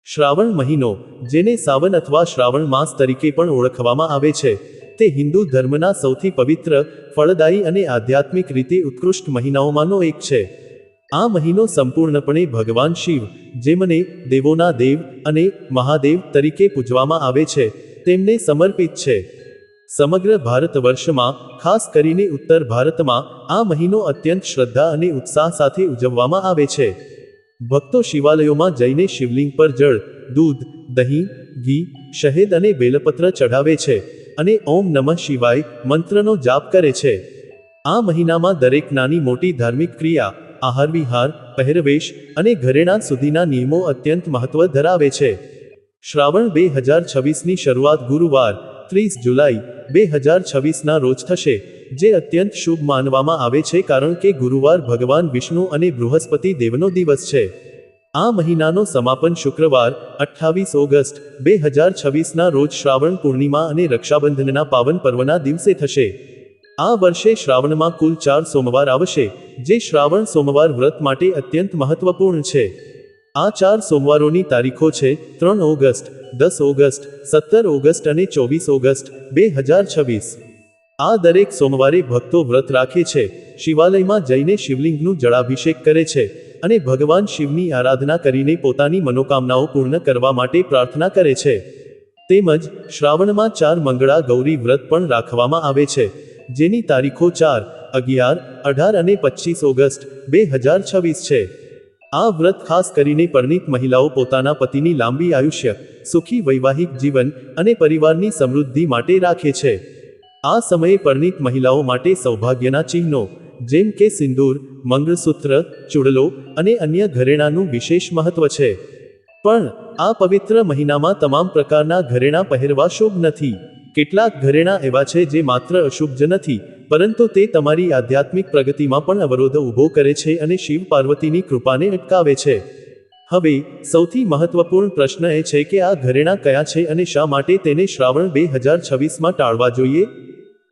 શ્રાવણ મહિનો, જેને સાવન અથવા શ્રાવણ માસ તરીકે પણ ઓળખવામાં આવે છે, તે હિન્દુ ધર્મના સૌથી પવિત્ર, ફળદાયી અને આધ્યાત્મિક રીતે ઉત્કૃષ્ટ મહિનાઓમાંનો એક છે. આ મહિનો સંપૂર્ણપણે ભગવાન શિવ, જેમને દેવોના દેવ અને મહાદેવ તરીકે પૂજવામાં આવે છે, તેમને સમર્પિત છે. સમગ્ર ભારતવર્ષમાં, ખાસ કરીને ઉત્તર ભારતમાં, આ મહિનો અત્યંત શ્રદ્ધા અને ઉત્સાહ સાથે ઉજવવામાં આવે છે. ભક્તો શિવાલયોમાં જઈને શિવલિંગ પર જળ, દૂધ, દહીં, ઘી, શહેદ અને બેલપત્ર ચઢાવે છે અને ઓમ નમઃ શિવાય મંત્રનો જાપ કરે છે. આ મહિનામાં દરેક નાની મોટી ધાર્મિક ક્રિયા, આહાર વિહાર, પહેરવેશ અને ઘરેણાં સુધીના નિયમો અત્યંત મહત્વ ધરાવે છે. શ્રાવણ 2026ની શરૂઆત ગુરુવાર, 30 જુલાઈ 2026ના રોજ થશે, જે અત્યંત શુભ માનવામાં આવે છે કારણ કે ગુરુવાર ભગવાન વિષ્ણુ અને બૃહસ્પતિ દેવનો દિવસ છે. આ મહિનાનો સમાપન શુક્રવાર, 28 ઓગસ્ટ 2026ના રોજ શ્રાવણ પૂર્ણિમા અને રક્ષાબંધનના પાવન પર્વના દિવસે થશે. આ વર્ષે શ્રાવણમાં કુલ 4 સોમવાર આવશે, જે શ્રાવણ સોમવાર વ્રત માટે અત્યંત મહત્વપૂર્ણ છે. આ 4 સોમવારોની તારીખો છે 3 ઓગસ્ટ, 10 ઓગસ્ટ, 17 ઓગસ્ટ અને 24 ઓગસ્ટ 2026. આ દરેક સોમવારે ભક્તો વ્રત રાખે છે, શિવાલયમાં જઈને શિવલિંગનું જળાભિષેક કરે છે અને ભગવાન શિવની આરાધના કરીને પોતાની મનોકામનાઓ પૂર્ણ કરવા માટે પ્રાર્થના કરે છે. તેમજ શ્રાવણમાં 4 મંગળા ગૌરી વ્રત પણ રાખવામાં આવે છે, જેની તારીખો 4, 11, 18 અને 25 ઓગસ્ટ 2026 છે. આ વ્રત ખાસ કરીને પરણિત મહિલાઓ પોતાના પતિની લાંબી આયુષ્ય, સુખી વૈવાહિક જીવન અને પરિવારની સમૃદ્ધિ માટે રાખે છે. આ સમયે પરણિત મહિલાઓ માટે સૌભાગ્યના ચિહ્નો, જેમ કે સિંદૂર, મંગળસૂત્ર, ચૂડલો અને અન્ય ઘરેણાંનું વિશેષ મહત્વ છે. પણ આ પવિત્ર મહિનામાં તમામ પ્રકારના ઘરેણાં પહેરવા શુભ નથી. કેટલાક ઘરેણાં એવા છે જે માત્ર અશુભ જ નથી, પરંતુ તે તમારી આધ્યાત્મિક પ્રગતિમાં પણ અવરોધ ઊભો કરે છે અને શિવ પાર્વતીની કૃપાને અટકાવે છે. હવે સૌથી મહત્વપૂર્ણ પ્રશ્ન એ છે કે આ ઘરેણાં કયા છે અને શા માટે તેને શ્રાવણ 2026માં ટાળવા જોઈએ?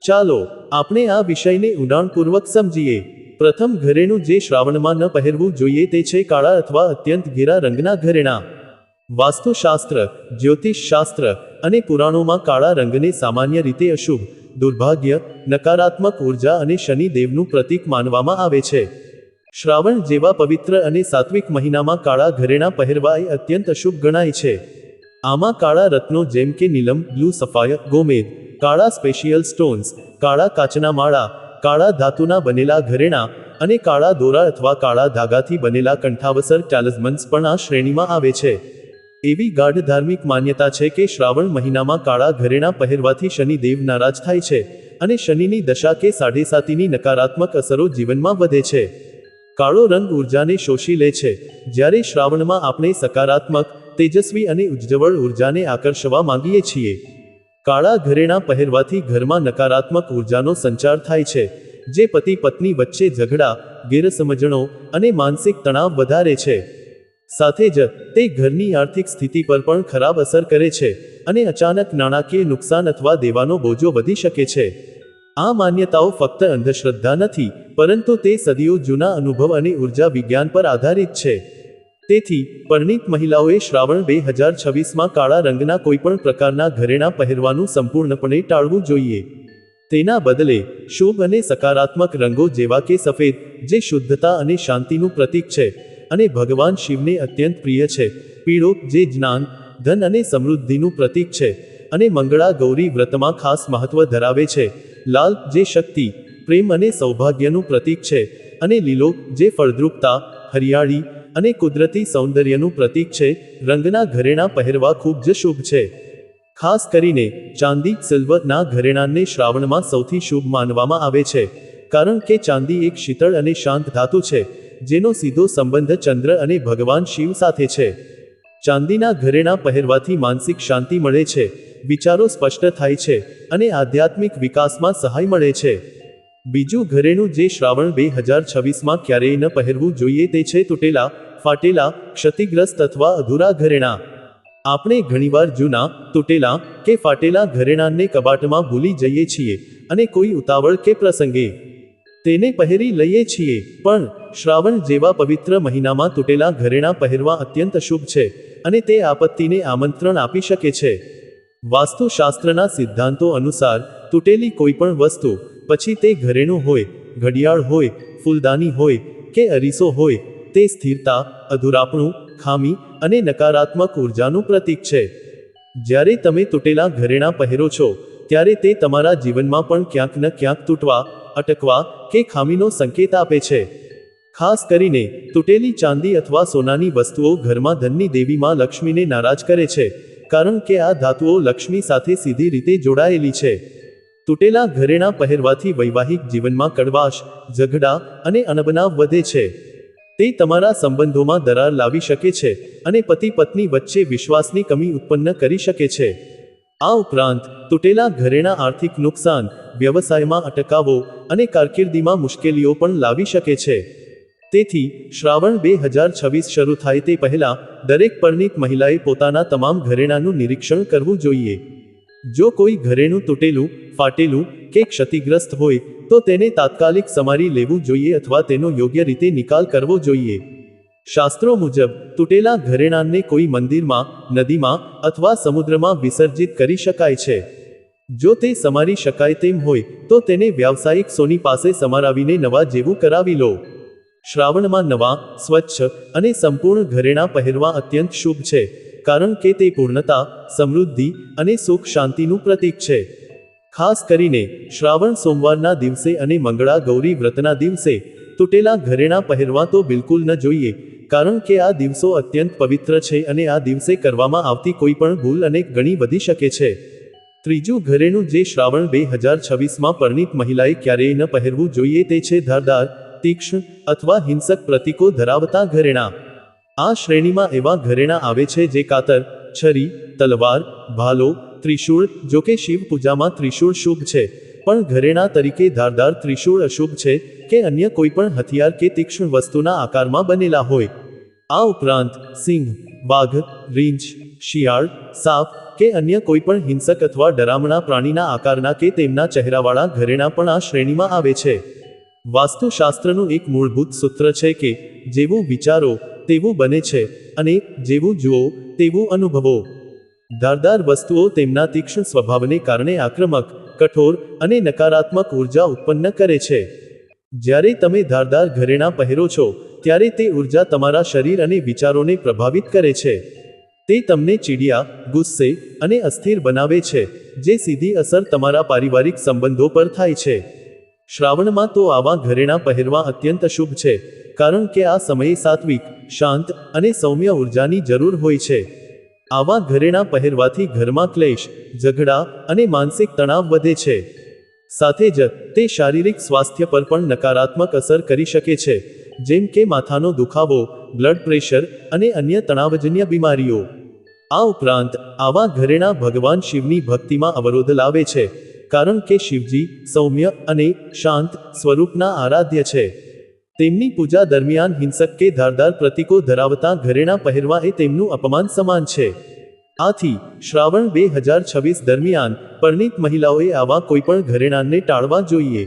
ચાલો આપણે આ વિષયને ઊંડાણપૂર્વક સમજીએ. પ્રથમ ઘરેણું જે શ્રાવણમાં ન પહેરવું જોઈએ તે છે કાળા અથવા અત્યંત ઘેરા રંગના ઘરેણાં. વાસ્તુશાસ્ત્ર, જ્યોતિષશાસ્ત્ર અને પુરાણોમાં કાળા રંગને સામાન્ય રીતે અશુભ, દુર્ભાગ્ય, નકારાત્મક ઉર્જા અને શનિ દેવનું પ્રતીક માનવામાં આવે છે. શ્રાવણ જેવા પવિત્ર અને સાત્વિક મહિનામાં કાળા ઘરેણાં પહેરવા એ અત્યંત અશુભ ગણાય છે. આમાં કાળા રત્નો જેમ કે નીલમ, બ્લુ સફાયર, ગોમેદ, કાળા સ્પેશિયલ સ્ટોન્સ, કાળા કાચના માળા, કાળા ધાતુના બનેલા ઘરેણાં અને કાળા દોરા અથવા કાળા ધાગાથી બનેલા કંઠાવસર ટાલિસ્મન્સ પણ આ શ્રેણીમાં આવે છે. એવી ગાઢ ધાર્મિક માન્યતા છે કે શ્રાવણ મહિનામાં કાળા ઘરેણાં પહેરવાથી શનિ દેવ નારાજ થાય છે અને શનિની દશા કે સાઢેસાતીની નકારાત્મક અસરો જીવનમાં વધે છે. કાળો રંગ ઉર્જાને શોષી લે છે, જ્યારે શ્રાવણમાં આપણે સકારાત્મક, તેજસ્વી અને ઉજ્જવળ ઉર્જાને આકર્ષવા માંગીએ છીએ. કાળા ઘરેણાં પહેરવાથી ઘરમાં નકારાત્મક ઉર્જાનો સંચાર થાય છે, જે પતિ પત્ની વચ્ચે ઝઘડા, ગેરસમજણો અને માનસિક તણાવ વધારે છે. સાથે જ તે ઘરની આર્થિક સ્થિતિ પર પણ ખરાબ અસર કરે છે અને અચાનક નાણાકીય નુકસાન અથવા દેવાનો બોજો વધી શકે છે. આ માન્યતાઓ ફક્ત અંધશ્રદ્ધા નથી, પરંતુ તે સદીઓ જૂના અનુભવ અને ઉર્જા વિજ્ઞાન પર આધારિત છે. તેથી પરણિત મહિલાઓએ શ્રાવણ 2026માં કાળા રંગના કોઈપણ પ્રકારના ઘરેણાં પહેરવાનું સંપૂર્ણપણે ટાળવું જોઈએ. તેના બદલે શુભ અને સકારાત્મક રંગો જેવા કે સફેદ, જે શુદ્ધતા અને શાંતિનું પ્રતીક છે અને ભગવાન શિવને અત્યંત પ્રિય છે, પીળો, જે જ્ઞાન, ધન અને સમૃદ્ધિનું પ્રતીક છે અને મંગળા ગૌરી વ્રતમાં ખાસ મહત્વ ધરાવે છે, લાલ, જે શક્તિ, પ્રેમ અને સૌભાગ્યનું પ્રતીક છે, અને લીલો, જે ફળદ્રુપતા, હરિયાળી અને કુદરતી સૌંદર્યનું પ્રતીક છે. રંગના ઘરેણાં પહેરવા ખૂબ જ શુભ છે. ખાસ કરીને ચાંદી, સિલ્વર ના ઘરેણાંને શ્રાવણમાં સૌથી શુભ માનવામાં આવે છે, કારણ કે ચાંદી એક શીતળ અને શાંત ધાતુ છે, જેનો સીધો સંબંધ ચંદ્ર અને ભગવાન શિવ સાથે છે. ચાંદીના ઘરેણાં પહેરવાથી માનસિક શાંતિ મળે છે, વિચારો સ્પષ્ટ થાય છે અને આધ્યાત્મિક વિકાસમાં સહાય મળે છે. બીજું ઘરેણું જે શ્રાવણ 2026માં ક્યારેય ન પહેરવું જોઈએ તે છે તૂટેલા, ફાટેલા, ક્ષતિગ્રસ્ત અથવા અધૂરા ઘરેણાં. આપણે ઘણીવાર જૂના, તૂટેલા કે ફાટેલા ઘરેણાંને કબાટમાં ભૂલી જઈએ છીએ અને કોઈ ઉતાવળ કે પ્રસંગે તેને પહેરી લઈએ છીએ. પણ શ્રાવણ જેવા પવિત્ર મહિનામાં તૂટેલા ઘરેણાં પહેરવા અત્યંત અશુભ છે અને તે આપત્તિને આમંત્રણ આપી શકે છે. વાસ્તુશાસ્ત્રના સિદ્ધાંતો અનુસાર તૂટેલી કોઈપણ વસ્તુ, પછી તે ઘરેણું હોય, ઘડિયાળ હોય, ફૂલદાની હોય કે અરીસો હોય, તે સ્થિરતા, અધૂરાપણું, ખામી અને નકારાત્મક ઉર્જાનું પ્રતીક છે. જ્યારે તમે તૂટેલા ઘરેણાં પહેરો છો, ત્યારે તે તમારા જીવનમાં પણ ક્યાંક ન ક્યાંક તૂટવા, અટકવા કે ખામીનો સંકેત આપે છે. ખાસ કરીને તૂટેલી ચાંદી અથવા સોનાની વસ્તુઓ ઘરમાં ધનની દેવી માં લક્ષ્મીને નારાજ કરે છે, કારણ કે આ ધાતુઓ લક્ષ્મી સાથે સીધી રીતે જોડાયેલી છે. તૂટેલા ઘરેણાં પહેરવાથી વૈવાહિક જીવનમાં કડવાશ, ઝઘડા અને અણબનાવ વધે છે. તે તમારા સંબંધોમાં દરાર લાવી શકે છે અને પતિ પત્ની વચ્ચે વિશ્વાસની કમી ઉત્પન્ન કરી શકે છે. આ ઉપરાંત તૂટેલા ઘરેણાં આર્થિક નુકસાન, વ્યવસાયમાં અટકાવો અને કારકિર્દીમાં મુશ્કેલીઓ પણ લાવી શકે છે. તેથી શ્રાવણ 2026 શરૂ થાય તે પહેલા દરેક પરિણીત મહિલાએ પોતાના તમામ ઘરેણાંનું નિરીક્ષણ કરવું જોઈએ. જો કોઈ ઘરેણું તૂટેલું, ફાટેલું કે ક્ષતિગ્રસ્ત હોય તો તેને તાત્કાલિક સમારી લેવું જોઈએ અથવા તેનો યોગ્ય રીતે નિકાલ કરવો જોઈએ. શાસ્ત્રો મુજબ તૂટેલા ઘરેણાંને કોઈ મંદિરમાં, નદીમાં અથવા સમુદ્રમાં વિસર્જિત કરી શકાય છે. જો તે સમારી શકાય તેમ હોય તો તેને વ્યાવસાયિક સોની પાસે સમારાવીને નવા જેવું કરાવી લો. શ્રાવણમાં નવા, સ્વચ્છ અને સંપૂર્ણ ઘરેણાં પહેરવા અત્યંત શુભ છે, કારણ કે તે પૂર્ણતા, સમૃદ્ધિ અને સુખ શાંતિનું પ્રતીક છે. ખાસ કરીને શ્રાવણ સોમવારના દિવસે અને મંગળા ગૌરી વ્રતના દિવસે તૂટેલા ઘરેણાં પહેરવા તો બિલકુલ ન જોઈએ, કારણ કે આ દિવસો અત્યંત પવિત્ર છે અને આ દિવસે કરવામાં આવતી કોઈ પણ ભૂલ અનેક ગણી વધી શકે છે. ત્રીજું ઘરેણું જે શ્રાવણ 2026માં પરિણીત મહિલાએ ક્યારેય ન પહેરવું જોઈએ તે છે ધારદાર, તીક્ષ્ણ અથવા હિંસક પ્રતીકો ધરાવતા ઘરેણાં. આ શ્રેણીમાં એવા ઘરેણાં આવે છે જે કાતર, છરી, તલવાર, ભાલો, ત્રિશૂળ. જો કે શિવ પૂજામાં ત્રિશૂળ શુભ છે, પણ ઘરેણાં તરીકે ધારદાર ત્રિશૂળ અશુભ છે કે અન્ય કોઈપણ હથિયાર કે તીક્ષ્ણ વસ્તુના આકારમાં બનેલા હોય. આ ઉપરાંત સિંહ, વાઘ, રીંછ, શિયાળ, સાપ કે અન્ય કોઈપણ હિંસક અથવા ડરામણા પ્રાણીના આકારના કે તેમના ચહેરાવાળા ઘરેણાં પણ આ શ્રેણીમાં આવે છે. વાસ્તુશાસ્ત્રનું એક મૂળભૂત સૂત્ર છે કે જેવું વિચારો તેવું બને છે અને જેવું જુઓ તેવું અનુભવો. ધારદાર વસ્તુઓ તેમના તીક્ષ્ણ સ્વભાવને કારણે આક્રમક, કઠોર અને નકારાત્મક ઉર્જા ઉત્પન્ન કરે છે. જ્યારે તમે ધારદાર ઘરેણાં પહેરો છો, ત્યારે તે ઉર્જા તમારા શરીર અને વિચારોને પ્રભાવિત કરે છે. તે તમને ચીડિયા, ગુસ્સે અને અસ્થિર બનાવે છે, જે સીધી અસર તમારા પારિવારિક સંબંધો પર થાય છે. શ્રાવણમાં તો આવા ઘરેણાં પહેરવા અત્યંત શુભ છે, કારણ કે આ સમયે સાત્વિક, શાંત અને સૌમ્ય ઉર્જાની જરૂર હોય છે. આવા ઘરેણાં પહેરવાથી ઘરમાં ક્લેશ, ઝઘડા અને માનસિક તણાવ વધે છે. સાથે જ તે શારીરિક સ્વાસ્થ્ય પર પણ નકારાત્મક અસર કરી શકે છે, જેમ કે માથાનો દુખાવો, બ્લડ પ્રેશર અને અન્ય તણાવજન્ય બીમારીઓ. આ ઉપરાંત આવા ઘરેણાં ભગવાન શિવની ભક્તિમાં અવરોધ લાવે છે, કારણ કે શિવજી સૌમ્ય અને શાંત સ્વરૂપના આરાધ્ય છે. તેમની પૂજા દરમિયાન હિંસક કે ધારદાર પ્રતીકો ધરાવતા ઘરેણાં પહેરવા એ તેમનું અપમાન સમાન છે. આથી શ્રાવણ 2026 દરમિયાન પરિણીત મહિલાઓએ આવા કોઈપણ ઘરેણાંને ટાળવા જોઈએ.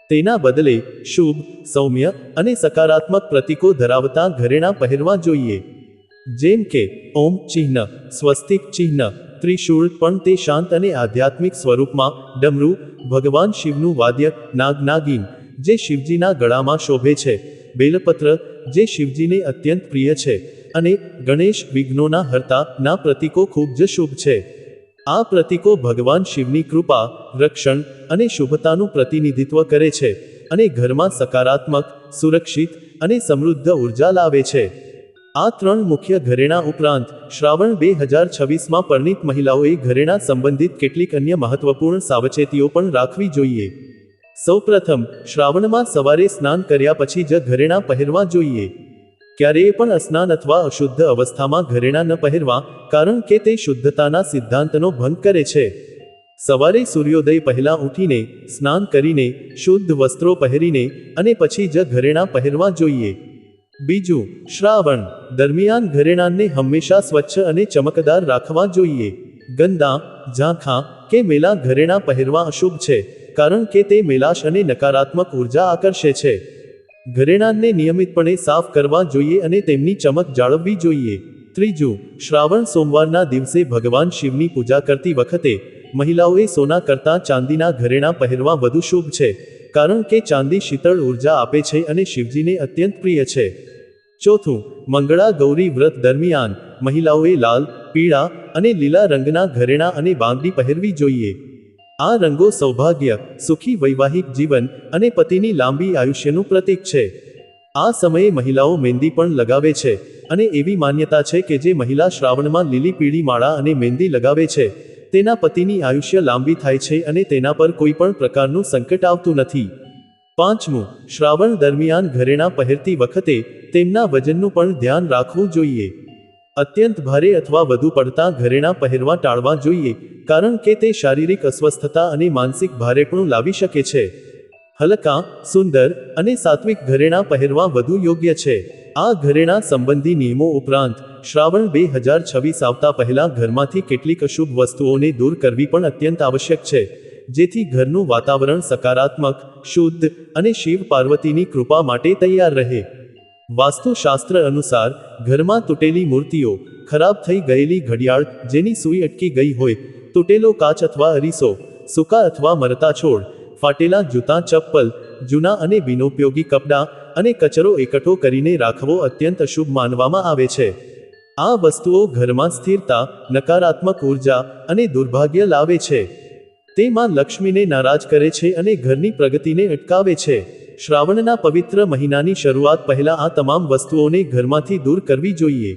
તેના બદલે શુભ, સૌમ્ય અને સકારાત્મક પ્રતીકો ધરાવતા ઘરેણાં પહેરવા જોઈએ. જેમ કે ઓમ ચિહ્ન, સ્વસ્તિક ચિહ્ન, ત્રિશૂળ પણ તે શાંત અને આધ્યાત્મિક સ્વરૂપમાં, ડમરૂ, ભગવાન શિવનું વાદ્ય, નાગ નાગિન, જે શિવજીના ગળામાં શોભે છે, બેલપત્ર, જે શિવજીને અત્યંત પ્રિય છે, અને ગણેશ, વિઘ્નોના હર્તા ના પ્રતીકો ખૂબ જ શુભ છે. આ પ્રતીકો ભગવાન શિવની કૃપા, રક્ષણ અને શુભતાનું પ્રતિનિધિત્વ કરે છે અને ઘરમાં સકારાત્મક, સુરક્ષિત અને સમૃદ્ધ ઉર્જા લાવે છે. આ ત્રણ મુખ્ય ઘરેણાં ઉપરાંત શ્રાવણ 2026માં પરિણીત મહિલાઓએ ઘરેણાં સંબંધિત કેટલીક અન્ય મહત્વપૂર્ણ સાવચેતીઓ પણ રાખવી જોઈએ. સૌપ્રથમ, શ્રાવણમાં સવારે સ્નાન કર્યા પછી જ ઘરેણાં પહેરવા જોઈએ. ક્યારેય પણ અસ્નાન અથવા અશુદ્ધ અવસ્થામાં ઘરેણાં ન પહેરવા, કારણ કે તે શુદ્ધતાના સિદ્ધાંતનો ભંગ કરે છે. સવારે સૂર્યોદય પહેલા ઉઠીને, સ્નાન કરીને, શુદ્ધ વસ્ત્રો પહેરીને અને પછી જ ઘરેણાં પહેરવા જોઈએ. બીજું, શ્રાવણ દરમિયાન ઘરેણાંને હંમેશા સ્વચ્છ અને ચમકદાર રાખવા જોઈએ. ગંદા, ઝાંખા કે મેલા ઘરેણાં પહેરવા અશુભ છે, કારણ કે તે મેલાશ અને નકારાત્મક ઉર્જા આકર્ષે છે. ઘરેણાંને નિયમિતપણે સાફ કરવા જોઈએ અને તેમની ચમક જાળવવી જોઈએ. ત્રીજું, શ્રાવણ સોમવારના દિવસે ભગવાન શિવની પૂજા કરતી વખતે મહિલાઓએ સોના કરતાં ચાંદીના ઘરેણાં પહેરવા વધુ શુભ છે, કારણ કે ચાંદી શીતળ ઉર્જા આપે છે અને શિવજીને અત્યંત પ્રિય છે. ચોથું, મંગળા ગૌરી વ્રત દરમિયાન મહિલાઓએ લાલ, પીળા અને લીલા રંગના ઘરેણાં અને બાંગડી પહેરવી જોઈએ. આ રંગો સૌભાગ્ય, સુખી વૈવાહિક જીવન અને પતિની લાંબી આયુષ્યનું પ્રતીક છે. આ સમયે મહિલાઓ મહેંદી પણ લગાવે છે અને એવી માન્યતા છે કે જે મહિલા શ્રાવણમાં લીલી પીળી માળા અને મહેંદી લગાવે છે, તેના પતિની આયુષ્ય લાંબી થાય છે અને તેના પર કોઈ પણ પ્રકારનું સંકટ આવતું નથી. પાંચમું, શ્રાવણ દરમિયાન ઘરેણાં પહેરતી વખતે તેમના વજનનું પણ ધ્યાન રાખવું જોઈએ. અત્યંત ભારે અથવા વધુ પડતા ઘરેણાં પહેરવા ટાળવા જોઈએ, કારણ કે તે શારીરિક અસ્વસ્થતા અને માનસિક ભારેપણું લાવી શકે છે. હલકા, સુંદર અને સાત્વિક ઘરેણાં પહેરવા વધુ યોગ્ય છે. આ ઘરેણાં સંબંધી નિયમો ઉપરાંત શ્રાવણ 2026 આવતા પહેલા ઘરમાંથી કેટલીક અશુભ વસ્તુઓને દૂર કરવી પણ અત્યંત આવશ્યક છે, જેથી ઘરનું વાતાવરણ સકારાત્મક, શુદ્ધ અને શિવ પાર્વતીની કૃપા માટે તૈયાર રહે. વાસ્તુશાસ્ત્ર અનુસાર ઘરમાં તૂટેલી મૂર્તિઓ, ખરાબ થઈ ગયેલી ઘડિયાળ જેની સૂઈ અટકી ગઈ હોય, તૂટેલો કાચ અથવા અરીસો, સૂકા અથવા મરતા છોડ, ફાટેલા જૂતાં ચપ્પલ, જૂના અને બિનોપયોગી કપડાં અને કચરો એકઠો કરીને રાખવો અત્યંત અશુભ માનવામાં આવે છે. આ વસ્તુઓ ઘરમાં સ્થિરતા, નકારાત્મક ઉર્જા અને દુર્ભાગ્ય લાવે છે. તે માં લક્ષ્મીને નારાજ કરે છે અને ઘરની પ્રગતિને અટકાવે છે. શ્રાવણના પવિત્ર મહિનાની શરૂઆત પહેલા આ તમામ વસ્તુઓને ઘરમાંથી દૂર કરવી જોઈએ.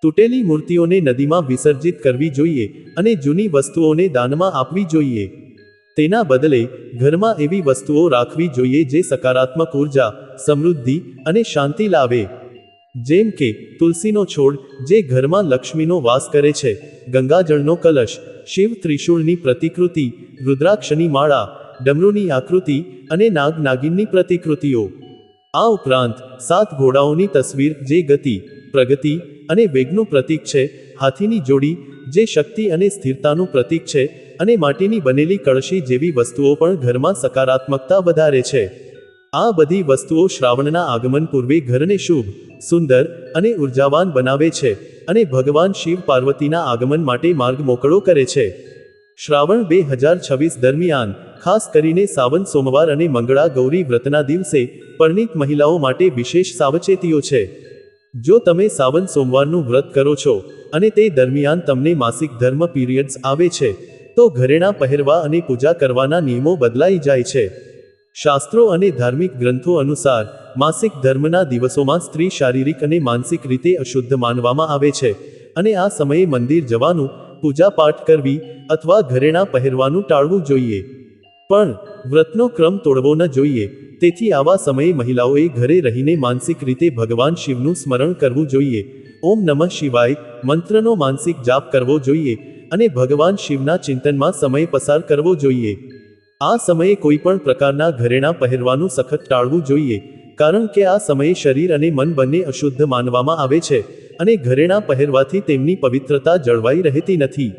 તૂટેલી મૂર્તિઓને નદીમાં વિસર્જિત કરવી જોઈએ અને જૂની વસ્તુઓને દાનમાં આપવી જોઈએ. તેના બદલે ઘરમાં એવી વસ્તુઓ રાખવી જોઈએ જે સકારાત્મક ઉર્જા, સમૃદ્ધિ અને શાંતિ લાવે. જેમ કે તુલસીનો છોડ, જે ઘરમાં લક્ષ્મીનો વાસ કરે છે, ગંગાજળનો કલશ, શિવ ત્રિશૂળની પ્રતિકૃતિ, રુદ્રાક્ષની માળા, ડમરૂની આકૃતિ અને નાગ-નાગિનની પ્રતિકૃતિઓ. આ ઉપરાંત 7 ઘોડાઓની તસવીર જે ગતિ, પ્રગતિ અને વેગનું પ્રતીક છે, હાથીની જોડી જે શક્તિ અને સ્થિરતાનું પ્રતીક છે, અને માટીની બનેલી કળશી જેવી વસ્તુઓ પણ ઘરમાં સકારાત્મકતા વધારે છે. આ બધી વસ્તુઓ શ્રાવણના આગમન પૂર્વે ઘરને શુભ, સુંદર અને ઉર્જાવાન બનાવે છે અને ભગવાન શિવ પાર્વતીના આગમન માટે માર્ગ મોકળો કરે છે. શ્રાવણ 2026 દરમિયાન ખાસ કરીને સાવન સોમવાર અને મંગળા ગૌરી વ્રતના દિવસે પરણિત મહિલાઓ માટે વિશેષ સાવચેતીઓ છે. જો તમે સાવન સોમવારનું વ્રત કરો છો અને તે દરમિયાન તમને માસિક ધર્મ પીરિયડ્સ આવે છે, તો ઘરેણાં પહેરવા અને પૂજા કરવાના નિયમો બદલાઈ જાય છે. શાસ્ત્રો અને ધાર્મિક ગ્રંથો અનુસાર માસિક ધર્મના દિવસોમાં સ્ત્રી શારીરિક અને માનસિક રીતે અશુદ્ધ માનવામાં આવે છે અને આ સમયે મંદિર જવાનું, પૂજા પાઠ કરવી અથવા ઘરેણાં પહેરવાનું ટાળવું જોઈએ. પણ વ્રતનો ક્રમ તોડવો ન જોઈએ. તેથી આવા સમયે મહિલાઓએ ઘરે રહીને માનસિક રીતે ભગવાન શિવનું સ્મરણ કરવું જોઈએ, ઓમ નમઃ શિવાય મંત્રનો માનસિક જાપ કરવો જોઈએ અને ભગવાન શિવના ચિંતનમાં સમય પસાર કરવો જોઈએ. આ સમયે કોઈ પણ પ્રકારના ઘરેણાં પહેરવાનું સખત ટાળવું જોઈએ, કારણ કે આ સમયે શરીર અને મન બંને અશુદ્ધ માનવામાં આવે છે અને ઘરેણાં પહેરવાથી તેમની પવિત્રતા જળવાઈ રહેતી નથી.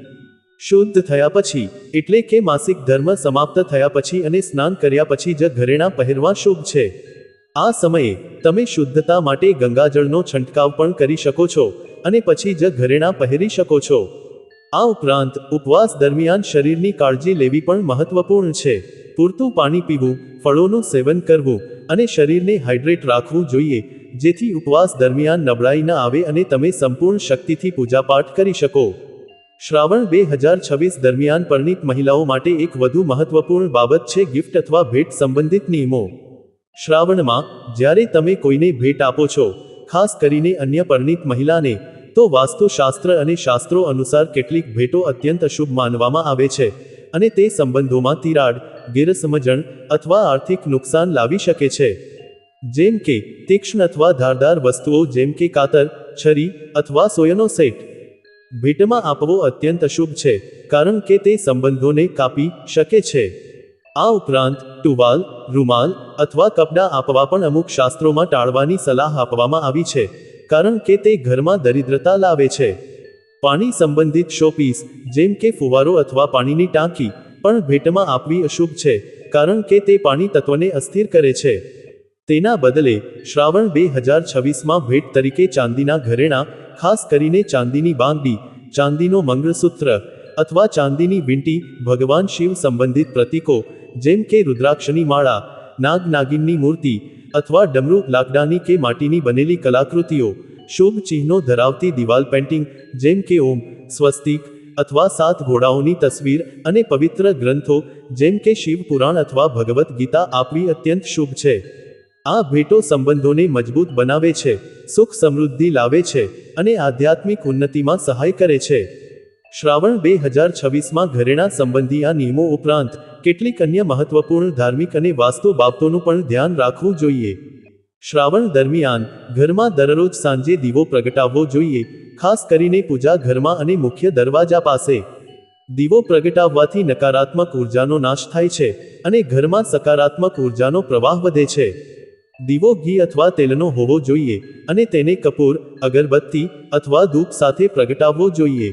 શુદ્ધ થયા પછી, એટલે કે માસિક ધર્મ સમાપ્ત થયા પછી અને સ્નાન કર્યા પછી જ ઘરેણાં પહેરવા શુભ છે. આ સમયે તમે શુદ્ધતા માટે ગંગાજળનો છંટકાવ પણ કરી શકો છો અને પછી જ ઘરેણાં પહેરી શકો છો. આ ઉપરાંત ઉપવાસ દરમિયાન શરીરની કાળજી લેવી પણ મહત્વપૂર્ણ છે. પૂરતું પાણી પીવું, ફળોનું સેવન કરવું અને શરીરને હાઇડ્રેટ રાખવું જોઈએ, જેથી ઉપવાસ દરમિયાન નબળાઈ ન આવે અને તમે સંપૂર્ણ શક્તિથી પૂજાપાઠ કરી શકો. શ્રાવણ 2026 દરમિયાન પરણિત મહિલાઓ માટે એક વધુ મહત્વપૂર્ણ બાબત છે ગિફ્ટ અથવા ભેટ સંબંધિત નિયમો. શ્રાવણમાં જ્યારે તમે કોઈને ભેટ આપો છો, ખાસ કરીને અન્ય પરણિત મહિલાને, તો વાસ્તુશાસ્ત્ર અને શાસ્ત્રો અનુસાર કેટલીક ભેટો અત્યંત અશુભ માનવામાં આવે છે અને તે સંબંધોમાં તિરાડ, ગેરસમજણ અથવા આર્થિક નુકસાન લાવી શકે છે. જેમ કે તીક્ષ્ણ અથવા ધારદાર વસ્તુઓ જેમ કે કાતર, છરી અથવા સોયનો સેટ ભેટમાં આપવો અત્યંત અશુભ છે, કારણ કે તે સંબંધોને કાપી શકે છે. આ ઉપરાંત ટુવાલ, રૂમાલ અથવા કપડાં આપવા પણ અમુક શાસ્ત્રોમાં ટાળવાની સલાહ આપવામાં આવી છે, કારણ કે તે ઘરમાં દરિદ્રતા લાવે છે. પાણી સંબંધિત શોપીસ જેમ કે ફુવારો અથવા પાણીની ટાંકી પણ ભેટમાં આપવી અશુભ છે, કારણ કે તે પાણી તત્વને અસ્થિર કરે છે. તેના બદલે શ્રાવણ 2026માં ભેટ તરીકે ચાંદીના ઘરેણાં, ખાસ કરીને ચાંદીની બાંગડી, ચાંદીનો મંગળસૂત્ર અથવા ચાંદીની વીંટી, ભગવાન શિવ સંબંધિત પ્રતીકો જેમ કે રુદ્રાક્ષની માળા, નાગ નાગિનની મૂર્તિ અથવા ડમરૂ, લાકડાની કે માટીની બનેલી કલાકૃતિઓ, શુભ ચિહ્નો ધરાવતી દિવાલ પેઇન્ટિંગ જેમ કે ઓમ, સ્વસ્તિક અથવા 7 ઘોડાઓની તસવીર અને પવિત્ર ગ્રંથો જેમ કે શિવ પુરાણ અથવા ભગવદ્ ગીતા આપવી અત્યંત શુભ છે. આ ભેટો સંબંધોને મજબૂત બનાવે છે, સુખ સમૃદ્ધિ લાવે છે અને આધ્યાત્મિક ઉન્નતિમાં સહાય કરે છે. શ્રાવણ 2026માં ઘરેણાં સંબંધી આ નિયમો ઉપરાંત કેટલીક અન્ય મહત્વપૂર્ણ ધાર્મિક અને વાસ્તુ બાબતોનું પણ ધ્યાન રાખવું જોઈએ. શ્રાવણ દરમિયાન ઘરમાં દરરોજ સાંજે દીવો પ્રગટાવવો જોઈએ, ખાસ કરીને પૂજા ઘરમાં અને મુખ્ય દરવાજા પાસે. દીવો પ્રગટાવવાથી નકારાત્મક ઉર્જાનો નાશ થાય છે અને ઘરમાં સકારાત્મક ઉર્જાનો પ્રવાહ વધે છે. દીવો ઘી અથવા તેલનો હોવો જોઈએ અને તેને કપૂર, અગરબત્તી અથવા ધૂપ સાથે પ્રગટાવવો જોઈએ.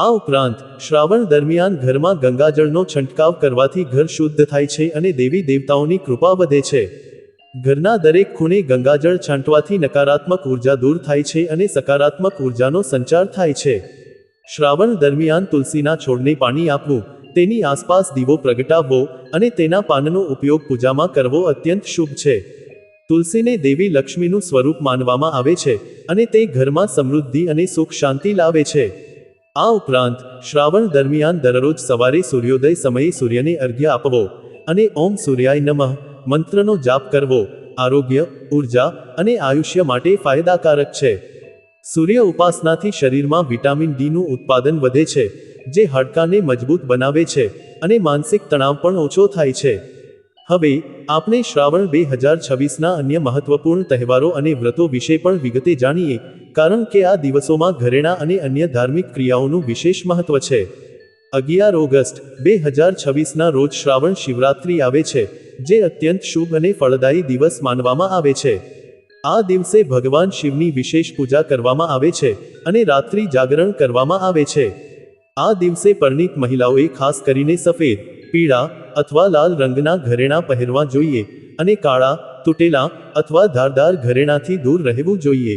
આ ઉપરાંત શ્રાવણ દરમિયાન ઘરમાં ગંગાજળનો છંટકાવ કરવાથી ઘર શુદ્ધ થાય છે અને દેવી દેવતાઓની કૃપા વધે છે. ઘરના દરેક ખૂણે ગંગાજળ છાંટવાથી નકારાત્મક ઉર્જા દૂર થાય છે અને સકારાત્મક ઉર્જાનો સંચાર થાય છે. શ્રાવણ દરમિયાન તુલસીના છોડને પાણી આપવું, તેની આસપાસ દીવો પ્રગટાવવો અને તેના પાનનો ઉપયોગ પૂજામાં કરવો અત્યંત શુભ છે. તુલસીને દેવી લક્ષ્મીનું સ્વરૂપ માનવામાં આવે છે અને તે ઘરમાં સમૃદ્ધિ અને સુખ શાંતિ લાવે છે. આ ઉપરાંત શ્રાવણ દરમિયાન દરરોજ સવારે સૂર્યોદય સમયે સૂર્યને અર્ઘ્ય આપવો અને ઓમ સૂર્યાય નમઃ મંત્રનો જાપ કરવો આરોગ્ય, ઉર્જા અને આયુષ્ય માટે ફાયદાકારક છે. સૂર્ય ઉપાસનાથી શરીરમાં વિટામિન ડીનું ઉત્પાદન વધે છે, જે હાડકાને મજબૂત બનાવે છે અને માનસિક તણાવ પણ ઓછો થાય છે. હવે આપણે શ્રાવણ 2026ના અન્ય મહત્વપૂર્ણ તહેવારો અને વ્રતો વિશે પણ વિગતે જાણીએ, કારણ કે આ દિવસોમાં ઘરેણાં અને અન્ય ધાર્મિક ક્રિયાઓનું વિશેષ મહત્વ છે. 11 ઓગસ્ટ 2026ના રોજ શ્રાવણ શિવરાત્રિ આવે છે, જે અત્યંત શુભ અને ફળદાયી દિવસ માનવામાં આવે છે. આ દિવસે ભગવાન શિવની વિશેષ પૂજા કરવામાં આવે છે અને રાત્રિ જાગરણ કરવામાં આવે છે. આ દિવસે પરિણીત મહિલાઓએ ખાસ કરીને સફેદ, પીળા અથવા લાલ રંગના ઘરેણાં પહેરવા જોઈએ અને કાળા, તૂટેલા અથવા ધારદાર ઘરેણાંથી દૂર રહેવું જોઈએ.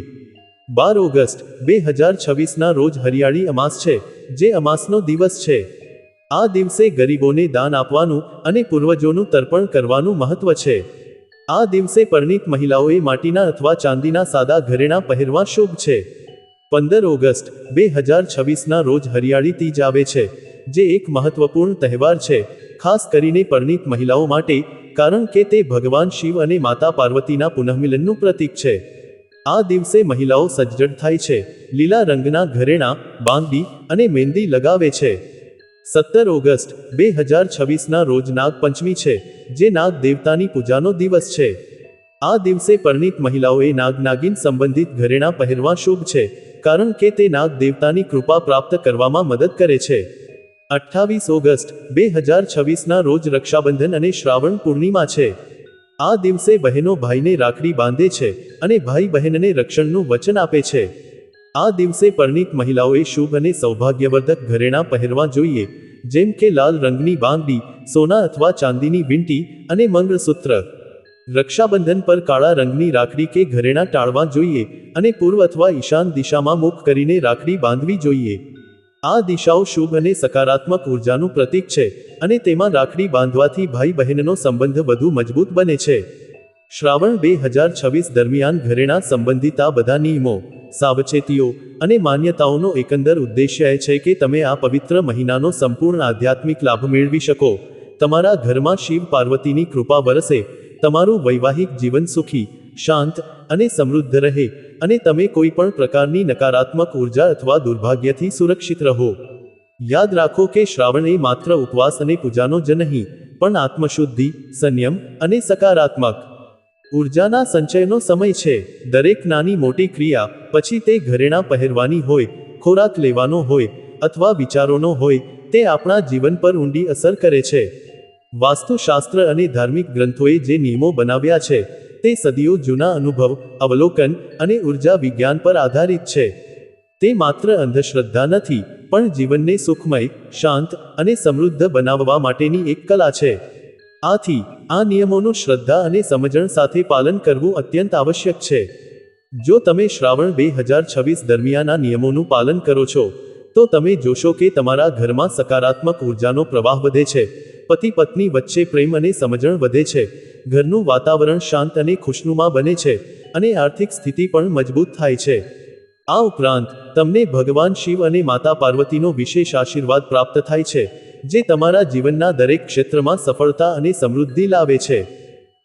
12 ઓગસ્ટ 2026ના રોજ હરિયાળી અમાસ છે, જે અમાસનો દિવસ છે. આ દિવસે ગરીબોને દાન આપવાનું અને પૂર્વજોનું તર્પણ કરવાનું મહત્વ છે. આ દિવસે પરિણીત મહિલાઓએ માટીના અથવા ચાંદીના સાદા ઘરેણાં પહેરવા શુભ છે. 15 ઓગસ્ટ 2026ના રોજ હરિયાળી તીજ આવે છે, જે એક મહત્વપૂર્ણ તહેવાર છે, ખાસ કરીને પરિણીત મહિલાઓ માટે, કારણ કે તે ભગવાન શિવ અને માતા પાર્વતીના પુનઃમિલનનું પ્રતીક છે. આ દિવસે મહિલાઓ સજ્જડ થાય છે, લીલા રંગના ઘરેણાં, બાંગડી અને મહેંદી લગાવે છે. 17 ઓગસ્ટ 2026ના રોજ નાગપંચમી છે, જે નાગ દેવતાની પૂજાનો દિવસ છે. આ દિવસે પરિણીત મહિલાઓએ નાગ નાગિન સંબંધિત ઘરેણાં પહેરવા શુભ છે, કારણ કે તે નાગ દેવતાની કૃપા પ્રાપ્ત કરવામાં મદદ કરે છે. 28 ઓગસ્ટ 2026ના રોજ રક્ષાબંધન અને શ્રાવણ પૂર્ણિમા છે. આ દિવસે બહેનો ભાઈને રાખડી બાંધે છે અને ભાઈ બહેનને રક્ષણનું વચન આપે છે. આ દિવસે પરિણીત મહિલાઓએ શુભ અને સૌભાગ્યવર્ધક ઘરેણાં પહેરવા જોઈએ, જેમ કે લાલ રંગની બાંગડી, સોના અથવા ચાંદીની વીંટી અને મંગળસૂત્ર. રક્ષાબંધન પર કાળા રંગની રાખડી કે ઘરેણાં ટાળવા જોઈએ અને પૂર્વ અથવા ઈશાન દિશામાં મુખ કરીને રાખડી બાંધવી જોઈએ. આ દિશાઓ શુભ અને સકારાત્મક ઉર્જાનું પ્રતીક છે અને તેમાં રાખડી બાંધવાથી ભાઈ બહેનનો સંબંધ વધુ મજબૂત બને છે. શ્રાવણ 2026 દરમિયાન ઘરેણાં સંબંધિત આ બધા નિયમો, સાવચેતીઓ અને માન્યતાઓનો એકંદર ઉદ્દેશ્ય એ છે કે તમે આ પવિત્ર મહિનાનો સંપૂર્ણ આધ્યાત્મિક લાભ મેળવી શકો, તમારા ઘરમાં શિવ પાર્વતીની કૃપા વરસે, તમારું વૈવાહિક જીવન સુખી, શાંત અને સમૃદ્ધ રહે અને તમે કોઈ પણ પ્રકારની નકારાત્મક ઉર્જા અથવા દુર્ભાગ્યથી સુરક્ષિત રહો. યાદ રાખો કે શ્રાવણ એ માત્ર ઉપવાસ અને પૂજાનો જ નહીં, પણ આત્મશુદ્ધિ, સંયમ અને સકારાત્મક ઉર્જાના સંચયનો સમય છે. દરેક નાની મોટી ક્રિયા, પછી તે ઘરેણાં પહેરવાની હોય, ખોરાક લેવાનો હોય અથવા વિચારોનો હોય, તે આપણા જીવન પર ઊંડી અસર કરે છે. વાસ્તુશાસ્ત્ર અને ધાર્મિક ગ્રંથોએ જે નિયમો બનાવ્યા છે, તે સદીઓ જૂના અનુભવ, અવલોકન અને ઉર્જા વિજ્ઞાન પર આધારિત છે. તે માત્ર અંધશ્રદ્ધા નથી, પણ જીવનને સુખમય, શાંત અને સમૃદ્ધ બનાવવા માટેની એક કલા છે. આથી આ નિયમોનું શ્રદ્ધા અને સમજણ સાથે પાલન કરવું અત્યંત આવશ્યક છે. જો તમે શ્રાવણ 2026 દરમિયાન આ નિયમોનું પાલન કરો છો તો તમે જોશો કે તમારા ઘરમાં સકારાત્મક ઉર્જાનો પ્રવાહ વધે છે, પતિ પત્ની વચ્ચે પ્રેમ અને સમજણ વધે છે, ઘરનું વાતાવરણ શાંત અને ખુશનુમા બને છે અને આર્થિક સ્થિતિ પણ મજબૂત થાય છે. આ ઉપરાંત તમને ભગવાન શિવ અને માતા પાર્વતીનો વિશેષ આશીર્વાદ પ્રાપ્ત થાય છે, જે તમારા જીવનના દરેક ક્ષેત્રમાં સફળતા અને સમૃદ્ધિ લાવે છે.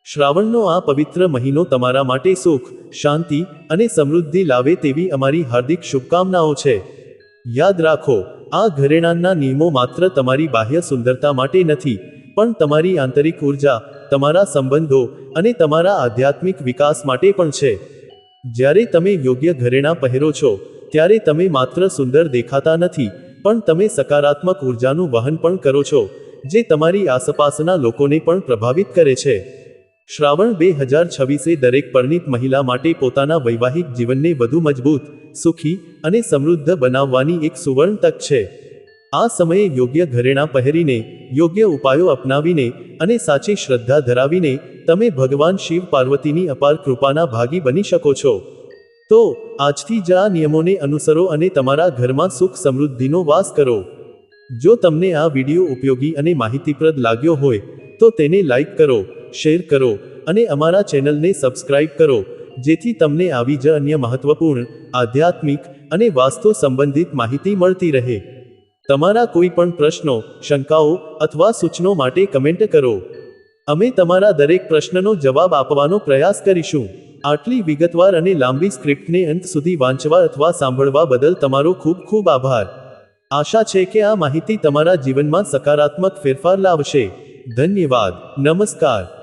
શ્રાવણનો આ પવિત્ર મહિનો તમારા માટે સુખ, શાંતિ અને સમૃદ્ધિ લાવે તેવી અમારી હાર્દિક શુભકામનાઓ છે. યાદ રાખો, આ ઘરેણાંના નિયમો માત્ર તમારી બાહ્ય સુંદરતા માટે નથી, પણ તમારી આંતરિક ઉર્જા, તમારા સંબંધો અને તમારા આધ્યાત્મિક વિકાસ માટે પણ છે. જ્યારે તમે યોગ્ય ઘરેણાં પહેરો છો ત્યારે તમે માત્ર સુંદર દેખાતા નથી, પણ તમે સકારાત્મક ઉર્જાનું વહન પણ કરો છો, જે તમારી આસપાસના લોકોને પણ પ્રભાવિત કરે છે. શ્રાવણ 2026 દરેક પરિણીત મહિલા માટે પોતાના વૈવાહિક જીવનને વધુ મજબૂત, સુખી અને સમૃદ્ધ બનાવવાની એક સુવર્ણ તક છે. આ સમયે યોગ્ય ઘરેણાં પહેરીને, યોગ્ય ઉપાયો અપનાવીને અને સાચી શ્રદ્ધા ધરાવીને તમે ભગવાન શિવ પાર્વતીની અપાર કૃપાના ભાગી બની શકો છો. તો આજથી જ આ નિયમોને અનુસરો અને તમારા ઘરમાં સુખ સમૃદ્ધિનો વાસ કરો. જો તમને આ વિડીયો ઉપયોગી અને માહિતીપ્રદ લાગ્યો હોય તો તેને લાઈક કરો, શેર કરો અને અમારા ચેનલને સબસ્ક્રાઇબ કરો, જેથી તમને આવી જ અન્ય મહત્વપૂર્ણ, આધ્યાત્મિક અને વાસ્તુ સંબંધિત માહિતી મળતી રહે. તમારા કોઈ પણ પ્રશ્નો, શંકાઓ અથવા સૂચનો માટે કમેન્ટ કરો. અમે તમારા દરેક પ્રશ્નનો જવાબ આપવાનો પ્રયાસ કરીશું. આટલી વિગતવાર અને લાંબી સ્ક્રિપ્ટને અંત સુધી વાંચવા અથવા સાંભળવા બદલ તમારો ખૂબ ખૂબ આભાર. આશા છે કે આ માહિતી તમારા જીવનમાં સકારાત્મક ફેરફાર લાવશે. ધન્યવાદ. નમસ્કાર.